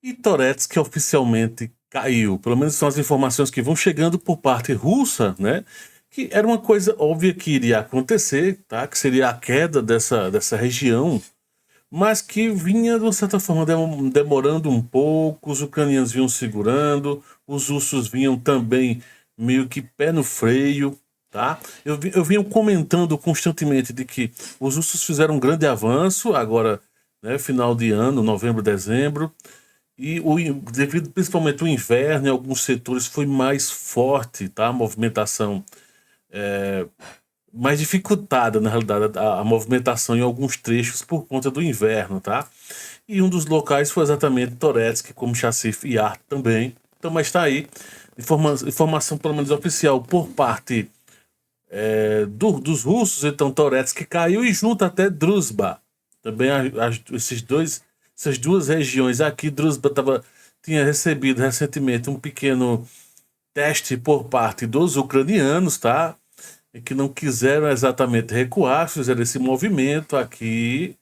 E Toretsk oficialmente caiu. Pelo menos são as informações que vão chegando por parte russa, né? Que era uma coisa óbvia que iria acontecer, tá? Que seria a queda dessa região, mas que vinha, de uma certa forma, demorando um pouco, os ucranianos vinham segurando, os russos vinham também meio que pé no freio, tá? Eu vinha comentando constantemente de que os russos fizeram um grande avanço, agora, né, final de ano, novembro, dezembro, e devido principalmente ao inverno, em alguns setores foi mais forte, tá? A movimentação mais dificultada, na realidade, a movimentação em alguns trechos por conta do inverno, tá? E um dos locais foi exatamente Toretsk, como Chasif Yar também. Então, mas está aí, informação pelo menos oficial por parte dos russos, então Toretsk caiu e junto até Druzhba. Também essas duas regiões aqui, tinha recebido recentemente um pequeno teste por parte dos ucranianos, tá? E que não quiseram exatamente recuar, fizeram esse movimento aqui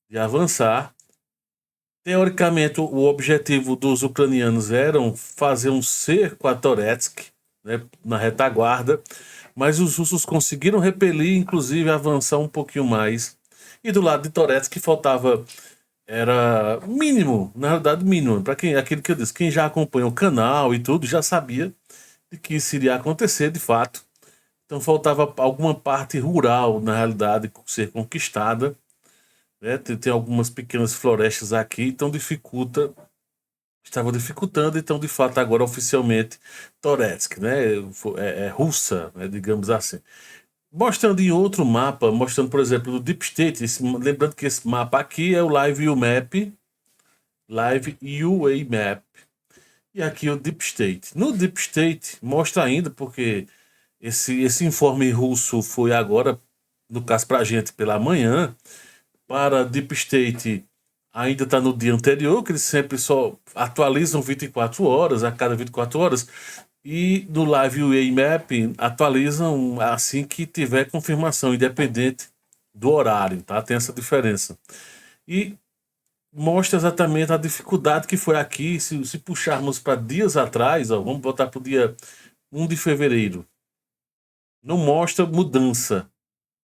de avançar. Teoricamente, o objetivo dos ucranianos era fazer um cerco a Toretsk, né, na retaguarda, mas os russos conseguiram repelir, inclusive avançar um pouquinho mais. E do lado de Toretsk faltava, era mínimo, na realidade mínimo, para quem, aquilo que eu disse, quem já acompanha o canal e tudo, já sabia de que isso iria acontecer de fato. Então faltava alguma parte rural, na realidade, ser conquistada, né? Tem algumas pequenas florestas aqui, então estava dificultando, então de fato agora oficialmente Toretsk, né? É russa, né? Digamos assim. Mostrando em outro mapa, mostrando por exemplo o Deep State, lembrando que esse mapa aqui é o Live UMap, Live UA Map, e aqui o Deep State. No Deep State mostra ainda, porque esse informe russo foi agora, no caso para a gente pela manhã, para Deep State ainda está no dia anterior, que eles sempre só atualizam 24 horas, a cada 24 horas, e no Live UA Map atualizam assim que tiver confirmação, independente do horário, tá? Tem essa diferença. E mostra exatamente a dificuldade que foi aqui, se puxarmos para dias atrás, ó, vamos voltar para o dia 1 de fevereiro, não mostra mudança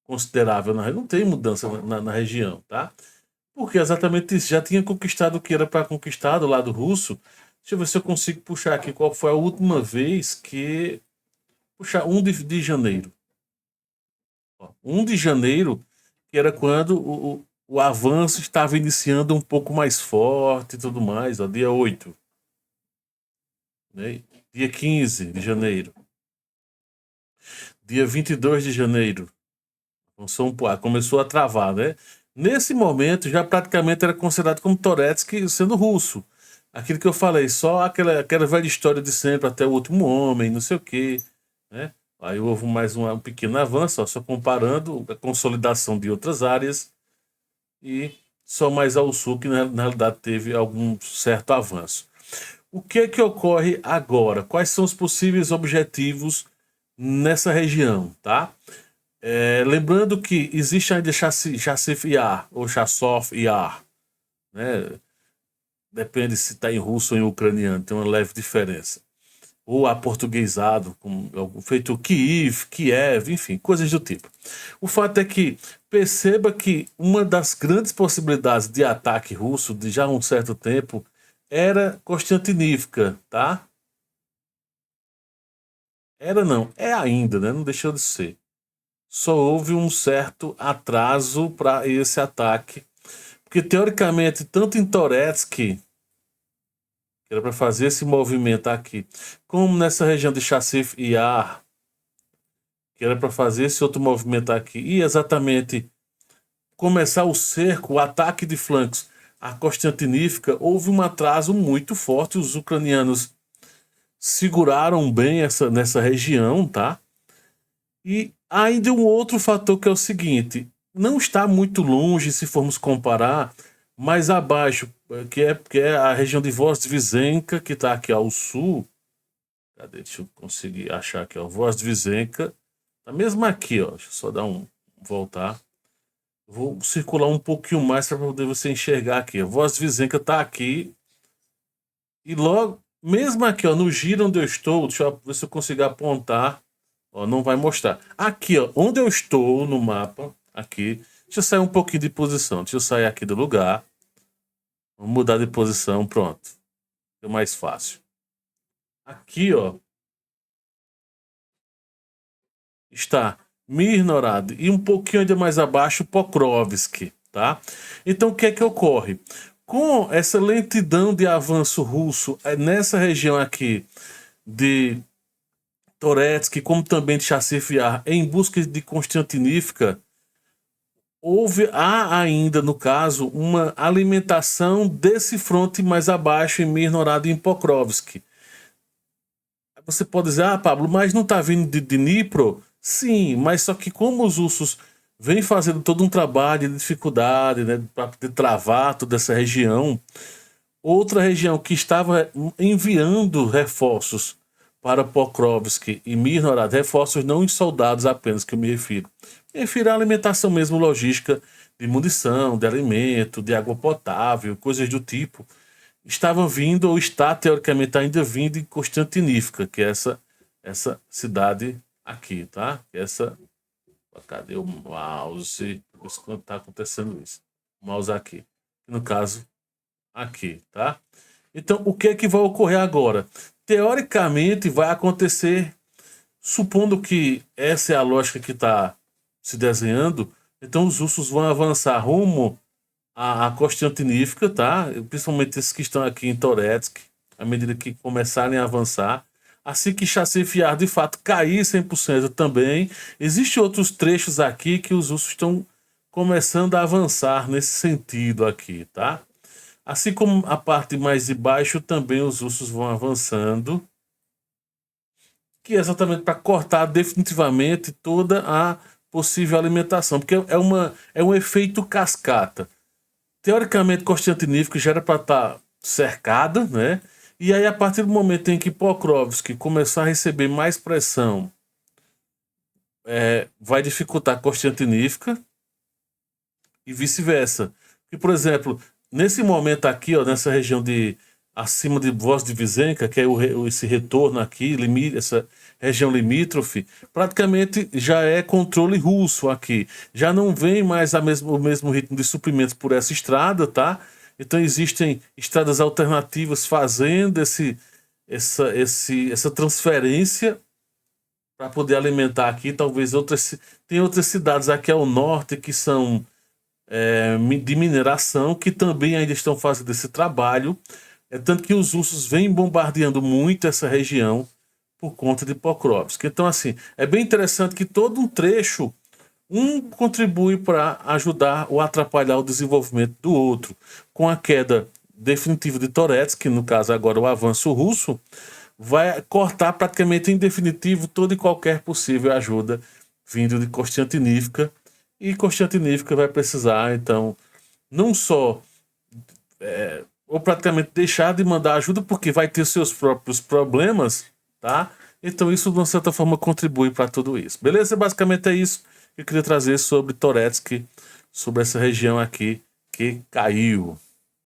considerável, não tem mudança na região, tá? Porque exatamente isso, já tinha conquistado o que era para conquistar do lado russo. Deixa eu ver se eu consigo puxar aqui qual foi a última vez que. Puxar 1 de janeiro. Ó, 1 de janeiro, que era quando o avanço estava iniciando um pouco mais forte e tudo mais, ó, dia 8, né? Dia 15 de janeiro, dia 22 de janeiro. Começou a travar, né? Nesse momento, já praticamente era considerado como Toretsky sendo russo. Aquilo que eu falei, só aquela velha história de sempre, até o último homem, não sei o quê, né? Aí houve mais um pequeno avanço, ó, só comparando a consolidação de outras áreas e só mais ao sul que na realidade teve algum certo avanço. O que é que ocorre agora? Quais são os possíveis objetivos nessa região, tá? Lembrando que existe ainda Chassif Yar ou Chasov Yar, né? Depende se está em russo ou em ucraniano, tem uma leve diferença. Ou aportuguesado, feito Kiev, enfim, coisas do tipo. O fato é que perceba que uma das grandes possibilidades de ataque russo de já há um certo tempo era Constantinivka, tá? Era não, é ainda, né? Não deixou de ser. Só houve um certo atraso para esse ataque. Porque, teoricamente, tanto em Toretsk, que era para fazer esse movimento aqui, como nessa região de Chassif e Yar, que era para fazer esse outro movimento aqui, e exatamente começar o cerco, o ataque de flancos a Constantinífica, houve um atraso muito forte. Os ucranianos seguraram bem nessa região, tá? E ainda um outro fator que é o seguinte: não está muito longe se formos comparar mais abaixo, que é a região de Vozdvizenka, que está aqui ao sul. Cadê? Deixa eu conseguir achar aqui, ó. Vozdvizenka. Tá mesmo aqui, ó. Deixa eu só dar voltar. Vou circular um pouquinho mais para poder você enxergar aqui. A Vozdvizenka está aqui E logo, mesmo aqui, ó, no giro onde eu estou, deixa eu ver se eu consigo apontar. Ó, não vai mostrar. Aqui, ó, onde eu estou no mapa, aqui, deixa eu sair um pouquinho de posição. Deixa eu sair aqui do lugar. Vamos mudar de posição, pronto. É mais fácil. Aqui, ó, está Mirnorad e um pouquinho ainda mais abaixo Pokrovsk, tá? Então o que é que ocorre? Com essa lentidão de avanço russo nessa região aqui de Toretsky, como também de Chassif Yar, em busca de Constantinífica, há ainda, no caso, uma alimentação desse fronte mais abaixo em Mirnorad e em Pokrovsk. Você pode dizer, ah, Pablo, mas não está vindo de Dnipro? Sim, mas só que como os russos vêm fazendo todo um trabalho de dificuldade, né, para poder travar toda essa região, outra região que estava enviando reforços para Pokrovsk e Mirnorad, reforços não em soldados apenas que eu me refiro. Me refiro à alimentação mesmo, logística de munição, de alimento, de água potável, coisas do tipo. Estavam vindo, ou está teoricamente ainda vindo em Constantinífica, que é essa cidade aqui, tá? Essa. Cadê o mouse? Quando está acontecendo isso? O mouse aqui. No caso, aqui, tá? Então, o que é que vai ocorrer agora? Teoricamente, vai acontecer, supondo que essa é a lógica que está se desenhando, então os russos vão avançar rumo à Constantinífica, tá? Principalmente esses que estão aqui em Toretsky, à medida que começarem a avançar. Assim que Chassif Yar, de fato, cair 100% também, existem outros trechos aqui que os russos estão começando a avançar nesse sentido aqui, tá? Assim como a parte mais de baixo, também os russos vão avançando, que é exatamente para cortar definitivamente toda a possível alimentação, porque é um efeito cascata. Teoricamente, Constantinífica já era para estar cercada, né? E aí, a partir do momento em que Pokrovsk começar a receber mais pressão, vai dificultar Constantinífica e vice-versa. E, por exemplo, nesse momento aqui, ó, nessa região de acima de Vozdvizenka, que é esse retorno aqui, essa região limítrofe, praticamente já é controle russo aqui. Já não vem mais o mesmo ritmo de suprimentos por essa estrada, tá? Então existem estradas alternativas fazendo essa transferência para poder alimentar aqui. Talvez tem outras cidades aqui ao norte que são de mineração, que também ainda estão fazendo esse trabalho. É tanto que os russos vêm bombardeando muito essa região por conta de Pokrovsk. Então, assim, é bem interessante que todo um trecho, um contribui para ajudar ou atrapalhar o desenvolvimento do outro. Com a queda definitiva de Toretsky, no caso agora o avanço russo, vai cortar praticamente em definitivo toda e qualquer possível ajuda vindo de Constantinífica. E Constantinífica vai precisar, então, não só ou praticamente deixar de mandar ajuda porque vai ter seus próprios problemas, tá? Então isso, de uma certa forma, contribui para tudo isso. Beleza? Basicamente é isso que eu queria trazer sobre Toretsky, sobre essa região aqui que caiu.